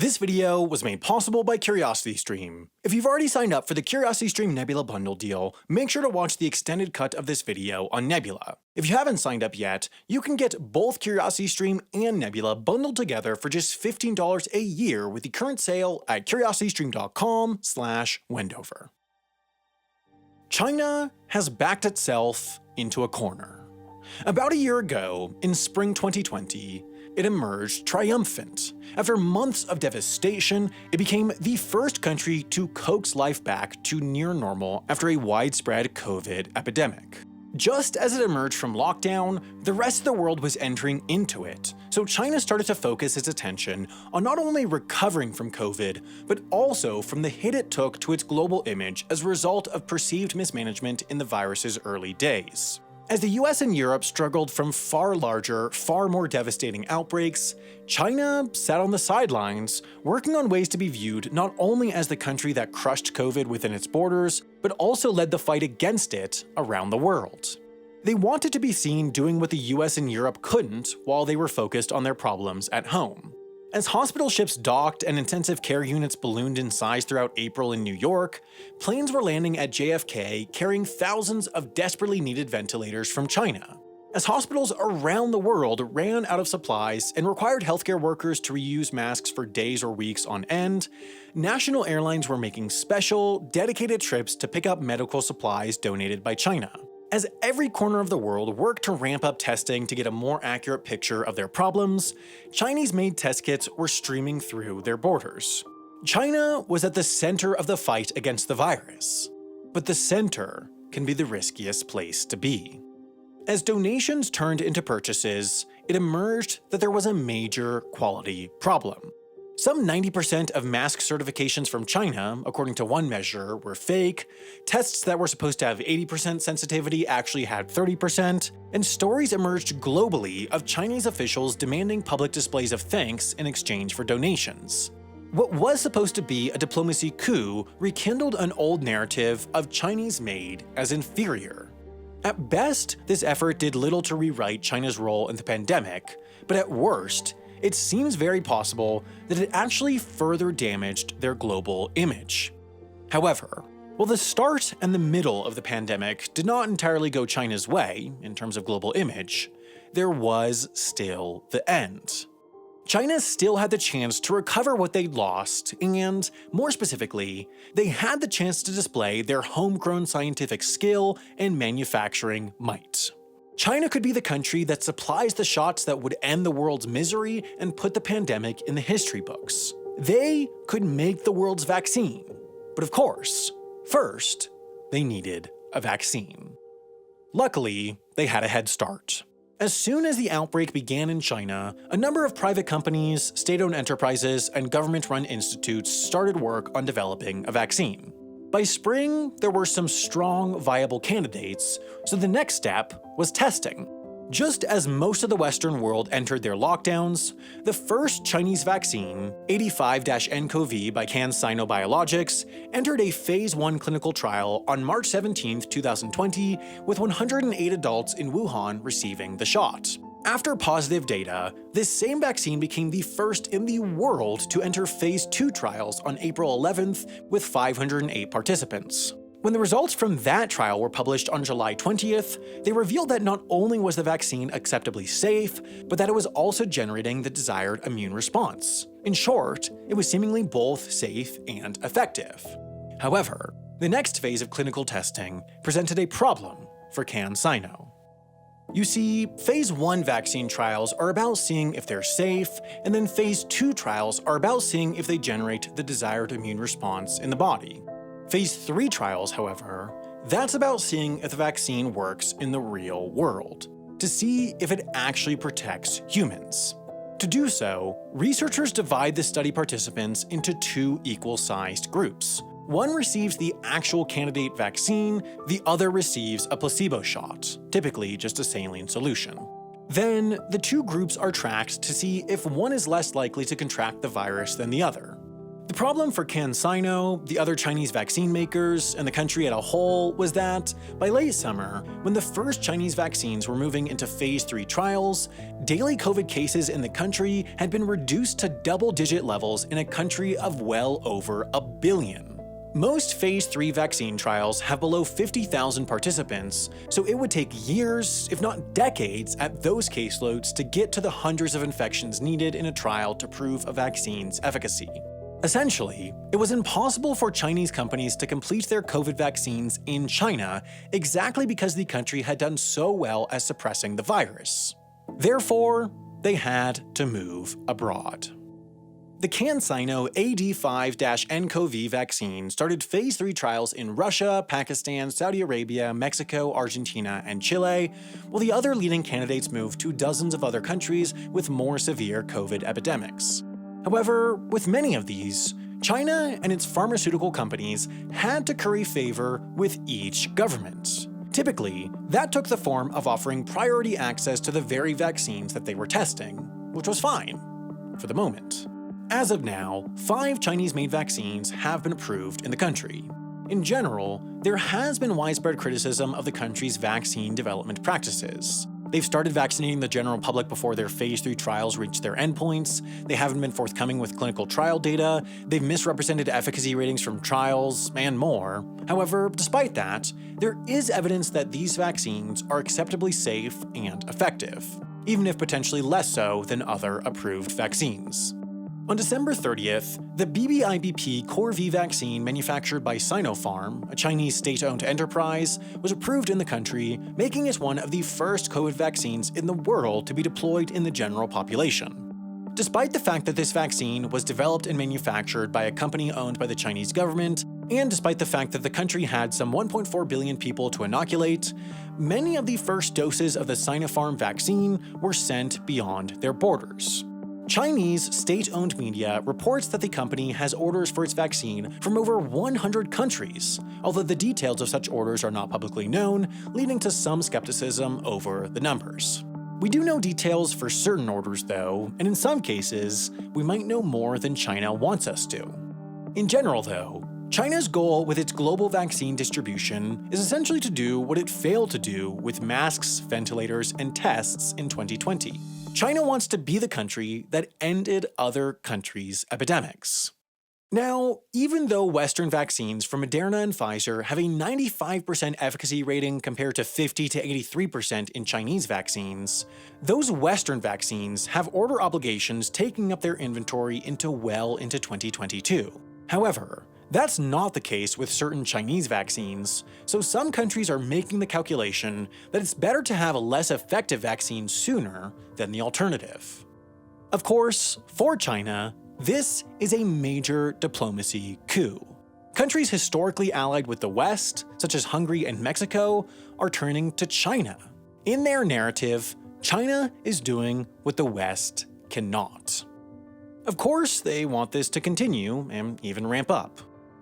This video was made possible by CuriosityStream. If you've already signed up for the CuriosityStream Nebula bundle deal, make sure to watch the extended cut of this video on Nebula. If you haven't signed up yet, you can get both CuriosityStream and Nebula bundled together for just $15 a year with the current sale at curiositystream.com/Wendover. China has backed itself into a corner. About a year ago, in spring 2020, it emerged triumphant. After months of devastation, it became the first country to coax life back to near normal after a widespread COVID epidemic. Just as it emerged from lockdown, the rest of the world was entering into it, so China started to focus its attention on not only recovering from COVID, but also from the hit it took to its global image as a result of perceived mismanagement in the virus's early days. As the US and Europe struggled from far larger, far more devastating outbreaks, China sat on the sidelines, working on ways to be viewed not only as the country that crushed COVID within its borders, but also led the fight against it around the world. They wanted to be seen doing what the US and Europe couldn't while they were focused on their problems at home. As hospital ships docked and intensive care units ballooned in size throughout April in New York, planes were landing at JFK carrying thousands of desperately needed ventilators from China. As hospitals around the world ran out of supplies and required healthcare workers to reuse masks for days or weeks on end, national airlines were making special, dedicated trips to pick up medical supplies donated by China. As every corner of the world worked to ramp up testing to get a more accurate picture of their problems, Chinese-made test kits were streaming through their borders. China was at the center of the fight against the virus. But the center can be the riskiest place to be. As donations turned into purchases, it emerged that there was a major quality problem. Some 90% of mask certifications from China, according to one measure, were fake, tests that were supposed to have 80% sensitivity actually had 30%, and stories emerged globally of Chinese officials demanding public displays of thanks in exchange for donations. What was supposed to be a diplomacy coup rekindled an old narrative of Chinese-made as inferior. At best, this effort did little to rewrite China's role in the pandemic, but at worst, it seems very possible that it actually further damaged their global image. However, while the start and the middle of the pandemic did not entirely go China's way in terms of global image, there was still the end. China still had the chance to recover what they'd lost, and, more specifically, they had the chance to display their homegrown scientific skill and manufacturing might. China could be the country that supplies the shots that would end the world's misery and put the pandemic in the history books. They could make the world's vaccine. But of course, first, they needed a vaccine. Luckily, they had a head start. As soon as the outbreak began in China, a number of private companies, state-owned enterprises, and government-run institutes started work on developing a vaccine. By spring, there were some strong, viable candidates, so the next step was testing. Just as most of the Western world entered their lockdowns, the first Chinese vaccine, 85-nCoV by CanSino Biologics, entered a Phase 1 clinical trial on March 17, 2020, with 108 adults in Wuhan receiving the shot. After positive data, this same vaccine became the first in the world to enter Phase 2 trials on April 11th with 508 participants. When the results from that trial were published on July 20th, they revealed that not only was the vaccine acceptably safe, but that it was also generating the desired immune response. In short, it was seemingly both safe and effective. However, the next phase of clinical testing presented a problem for CanSino. You see, Phase 1 vaccine trials are about seeing if they're safe, and then Phase 2 trials are about seeing if they generate the desired immune response in the body. Phase 3 trials, however, that's about seeing if the vaccine works in the real world, to see if it actually protects humans. To do so, researchers divide the study participants into two equal-sized groups. One receives the actual candidate vaccine, the other receives a placebo shot, typically just a saline solution. Then, the two groups are tracked to see if one is less likely to contract the virus than the other. The problem for CanSino, the other Chinese vaccine makers, and the country as a whole was that, by late summer, when the first Chinese vaccines were moving into phase 3 trials, daily COVID cases in the country had been reduced to double-digit levels in a country of well over 1 billion. Most phase 3 vaccine trials have below 50,000 participants, so it would take years, if not decades, at those caseloads to get to the hundreds of infections needed in a trial to prove a vaccine's efficacy. Essentially, it was impossible for Chinese companies to complete their COVID vaccines in China exactly because the country had done so well at suppressing the virus. Therefore, they had to move abroad. The CanSino AD5-nCoV vaccine started phase 3 trials in Russia, Pakistan, Saudi Arabia, Mexico, Argentina, and Chile, while the other leading candidates moved to dozens of other countries with more severe COVID epidemics. However, with many of these, China and its pharmaceutical companies had to curry favor with each government. Typically, that took the form of offering priority access to the very vaccines that they were testing, which was fine, for the moment. As of now, 5 Chinese-made vaccines have been approved in the country. In general, there has been widespread criticism of the country's vaccine development practices. They've started vaccinating the general public before their phase 3 trials reach their endpoints, they haven't been forthcoming with clinical trial data, they've misrepresented efficacy ratings from trials, and more. However, despite that, there is evidence that these vaccines are acceptably safe and effective, even if potentially less so than other approved vaccines. On December 30th, the BBIBP CoreV vaccine manufactured by Sinopharm, a Chinese state-owned enterprise, was approved in the country, making it one of the first COVID vaccines in the world to be deployed in the general population. Despite the fact that this vaccine was developed and manufactured by a company owned by the Chinese government, and despite the fact that the country had some 1.4 billion people to inoculate, many of the first doses of the Sinopharm vaccine were sent beyond their borders. Chinese state-owned media reports that the company has orders for its vaccine from over 100 countries, although the details of such orders are not publicly known, leading to some skepticism over the numbers. We do know details for certain orders though, and in some cases, we might know more than China wants us to. In general though, China's goal with its global vaccine distribution is essentially to do what it failed to do with masks, ventilators, and tests in 2020. China wants to be the country that ended other countries' epidemics. Now, even though Western vaccines from Moderna and Pfizer have a 95% efficacy rating compared to 50 to 83% in Chinese vaccines, those Western vaccines have order obligations taking up their inventory well into 2022. However, that's not the case with certain Chinese vaccines, so some countries are making the calculation that it's better to have a less effective vaccine sooner than the alternative. Of course, for China, this is a major diplomacy coup. Countries historically allied with the West, such as Hungary and Mexico, are turning to China. In their narrative, China is doing what the West cannot. Of course, they want this to continue and even ramp up.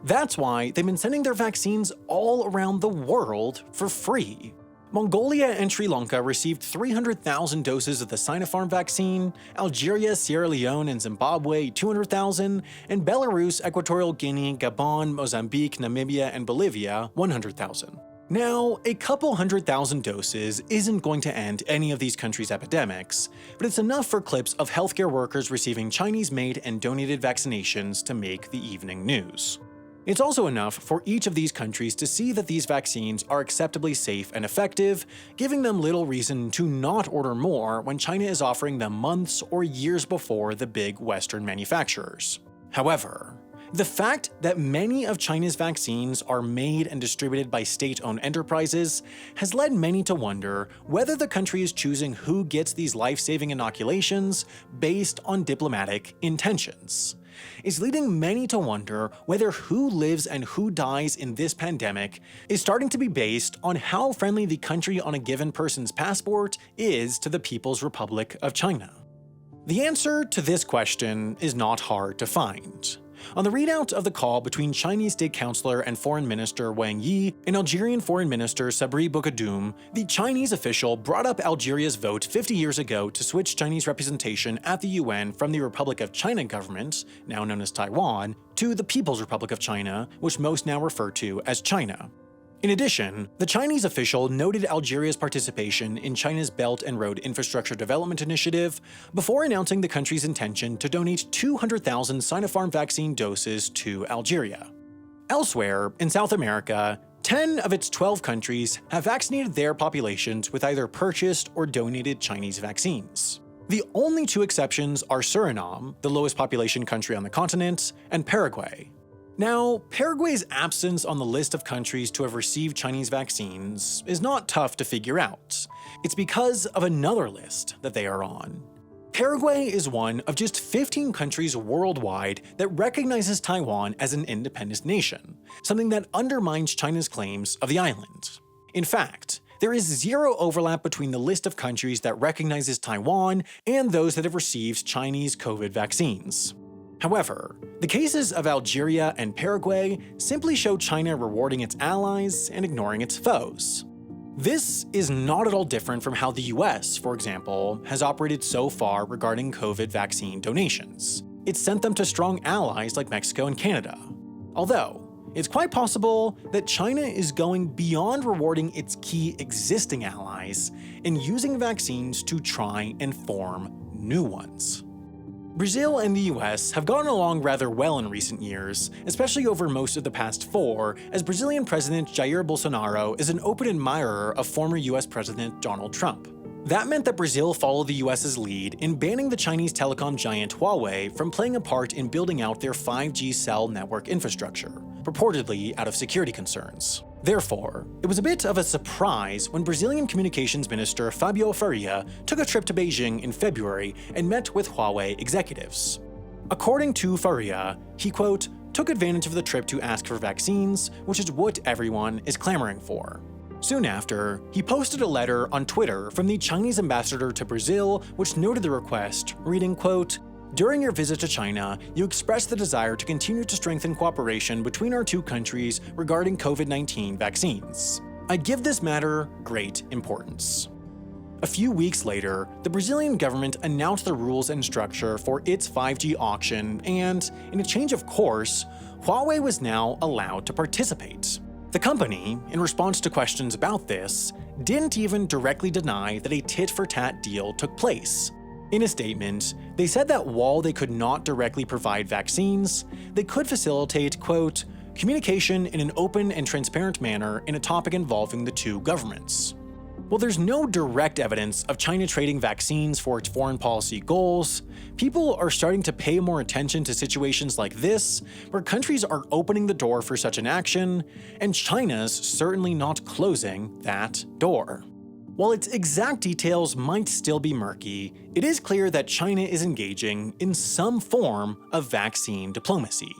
That's why they've been sending their vaccines all around the world for free. Mongolia and Sri Lanka received 300,000 doses of the Sinopharm vaccine, Algeria, Sierra Leone, and Zimbabwe 200,000, and Belarus, Equatorial Guinea, Gabon, Mozambique, Namibia, and Bolivia 100,000. Now, a couple 100,000 doses isn't going to end any of these countries' epidemics, but it's enough for clips of healthcare workers receiving Chinese-made and donated vaccinations to make the evening news. It's also enough for each of these countries to see that these vaccines are acceptably safe and effective, giving them little reason to not order more when China is offering them months or years before the big Western manufacturers. However, the fact that many of China's vaccines are made and distributed by state-owned enterprises has led many to wonder whether the country is choosing who gets these life-saving inoculations based on diplomatic intentions. It's leading many to wonder whether who lives and who dies in this pandemic is starting to be based on how friendly the country on a given person's passport is to the People's Republic of China. The answer to this question is not hard to find. On the readout of the call between Chinese State Councilor and Foreign Minister Wang Yi and Algerian Foreign Minister Sabri Boukhadoum, the Chinese official brought up Algeria's vote 50 years ago to switch Chinese representation at the UN from the Republic of China government, now known as Taiwan, to the People's Republic of China, which most now refer to as China. In addition, the Chinese official noted Algeria's participation in China's Belt and Road Infrastructure Development Initiative before announcing the country's intention to donate 200,000 Sinopharm vaccine doses to Algeria. Elsewhere, in South America, 10 of its 12 countries have vaccinated their populations with either purchased or donated Chinese vaccines. The only two exceptions are Suriname, the lowest population country on the continent, and Paraguay. Now, Paraguay's absence on the list of countries to have received Chinese vaccines is not tough to figure out. It's because of another list that they are on. Paraguay is one of just 15 countries worldwide that recognizes Taiwan as an independent nation, something that undermines China's claims of the island. In fact, there is zero overlap between the list of countries that recognizes Taiwan and those that have received Chinese COVID vaccines. However, the cases of Algeria and Paraguay simply show China rewarding its allies and ignoring its foes. This is not at all different from how the US, for example, has operated so far regarding COVID vaccine donations. It's sent them to strong allies like Mexico and Canada. Although, it's quite possible that China is going beyond rewarding its key existing allies and using vaccines to try and form new ones. Brazil and the US have gotten along rather well in recent years, especially over most of the past 4, as Brazilian President Jair Bolsonaro is an open admirer of former US President Donald Trump. That meant that Brazil followed the US's lead in banning the Chinese telecom giant Huawei from playing a part in building out their 5G cell network infrastructure, purportedly out of security concerns. Therefore, it was a bit of a surprise when Brazilian Communications Minister Fabio Faria took a trip to Beijing in February and met with Huawei executives. According to Faria, he, quote, took advantage of the trip to ask for vaccines, which is what everyone is clamoring for. Soon after, he posted a letter on Twitter from the Chinese ambassador to Brazil, which noted the request, reading, quote, during your visit to China, you expressed the desire to continue to strengthen cooperation between our two countries regarding COVID-19 vaccines. I give this matter great importance. A few weeks later, the Brazilian government announced the rules and structure for its 5G auction, and, in a change of course, Huawei was now allowed to participate. The company, in response to questions about this, didn't even directly deny that a tit-for-tat deal took place. In a statement, they said that while they could not directly provide vaccines, they could facilitate, quote, communication in an open and transparent manner in a topic involving the two governments. While there's no direct evidence of China trading vaccines for its foreign policy goals, people are starting to pay more attention to situations like this, where countries are opening the door for such an action, and China's certainly not closing that door. While its exact details might still be murky, it is clear that China is engaging in some form of vaccine diplomacy.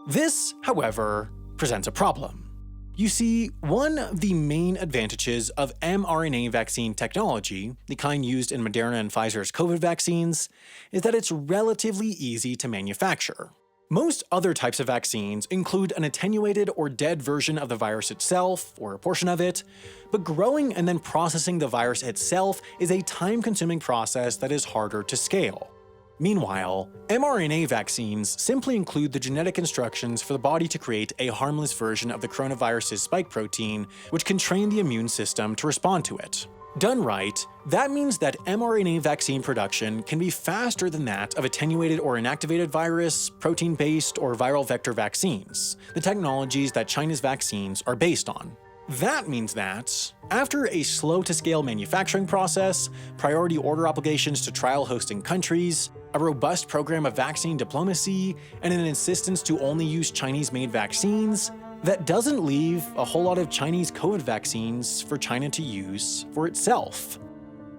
This, however, presents a problem. You see, one of the main advantages of mRNA vaccine technology, the kind used in Moderna and Pfizer's COVID vaccines, is that it's relatively easy to manufacture. Most other types of vaccines include an attenuated or dead version of the virus itself, or a portion of it, but growing and then processing the virus itself is a time-consuming process that is harder to scale. Meanwhile, mRNA vaccines simply include the genetic instructions for the body to create a harmless version of the coronavirus's spike protein, which can train the immune system to respond to it. Done right, that means that mRNA vaccine production can be faster than that of attenuated or inactivated virus, protein-based, or viral vector vaccines, the technologies that China's vaccines are based on. That means that, after a slow-to-scale manufacturing process, priority order obligations to trial-hosting countries, a robust program of vaccine diplomacy, and an insistence to only use Chinese-made vaccines, that doesn't leave a whole lot of Chinese COVID vaccines for China to use for itself.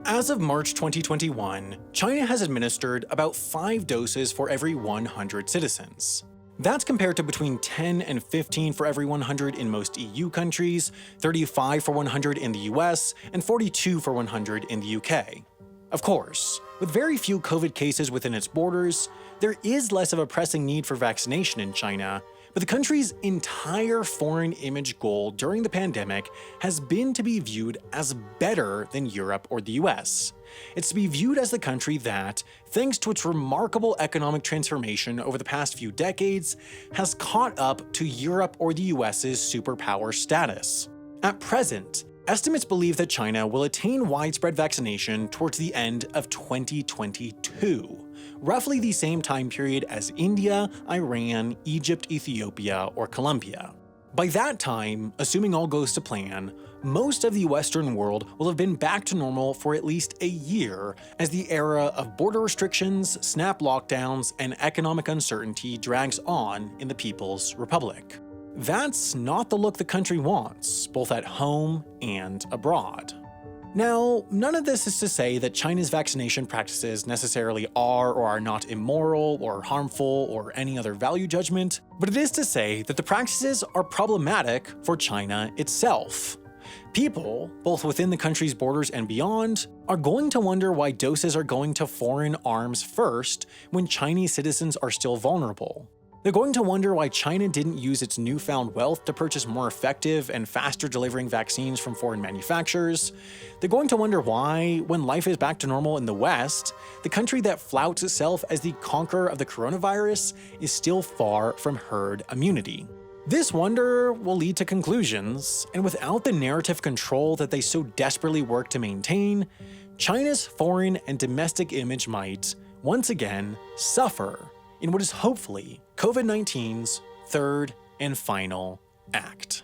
As of March 2021, China has administered about 5 doses for every 100 citizens. That's compared to between 10 and 15 for every 100 in most EU countries, 35 for 100 in the US, and 42 for 100 in the UK. Of course, with very few COVID cases within its borders, there is less of a pressing need for vaccination in China, but the country's entire foreign image goal during the pandemic has been to be viewed as better than Europe or the US. It's to be viewed as the country that, thanks to its remarkable economic transformation over the past few decades, has caught up to Europe or the US's superpower status. At present, estimates believe that China will attain widespread vaccination towards the end of 2022, roughly the same time period as India, Iran, Egypt, Ethiopia, or Colombia. By that time, assuming all goes to plan, most of the Western world will have been back to normal for at least a year as the era of border restrictions, snap lockdowns, and economic uncertainty drags on in the People's Republic. That's not the look the country wants, both at home and abroad. Now, none of this is to say that China's vaccination practices necessarily are or are not immoral or harmful or any other value judgment, but it is to say that the practices are problematic for China itself. People, both within the country's borders and beyond, are going to wonder why doses are going to foreign arms first when Chinese citizens are still vulnerable. They're going to wonder why China didn't use its newfound wealth to purchase more effective and faster delivering vaccines from foreign manufacturers. They're going to wonder why, when life is back to normal in the West, the country that flouts itself as the conqueror of the coronavirus is still far from herd immunity. This wonder will lead to conclusions, and without the narrative control that they so desperately work to maintain, China's foreign and domestic image might, once again, suffer in what is hopefully COVID-19's third and final act.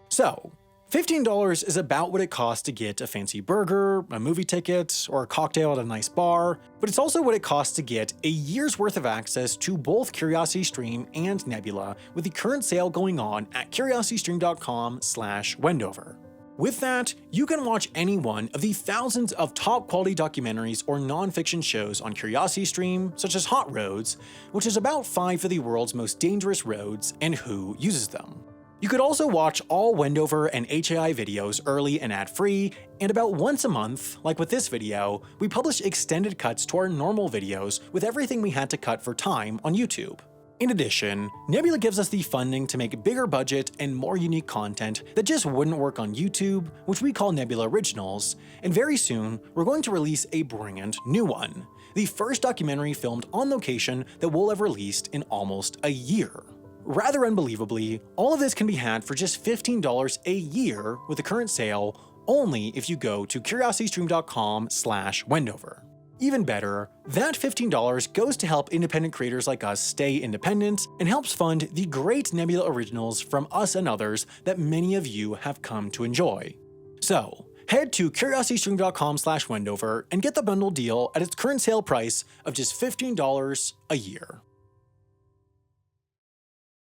So, $15 is about what it costs to get a fancy burger, a movie ticket, or a cocktail at a nice bar, but it's also what it costs to get a year's worth of access to both CuriosityStream and Nebula, with the current sale going on at curiositystream.com/Wendover. With that, you can watch any one of the thousands of top-quality documentaries or non-fiction shows on CuriosityStream, such as Hot Roads, which is about 5 of the world's most dangerous roads and who uses them. You could also watch all Wendover and HAI videos early and ad-free, and about once a month, like with this video, we publish extended cuts to our normal videos with everything we had to cut for time on YouTube. In addition, Nebula gives us the funding to make bigger budget and more unique content that just wouldn't work on YouTube, which we call Nebula Originals, and very soon, we're going to release a brand new one, the first documentary filmed on location that we'll have released in almost a year. Rather unbelievably, all of this can be had for just $15 a year with the current sale, only if you go to curiositystream.com/Wendover. Even better, that $15 goes to help independent creators like us stay independent and helps fund the great Nebula originals from us and others that many of you have come to enjoy. So, head to curiositystream.com/Wendover and get the bundle deal at its current sale price of just $15 a year.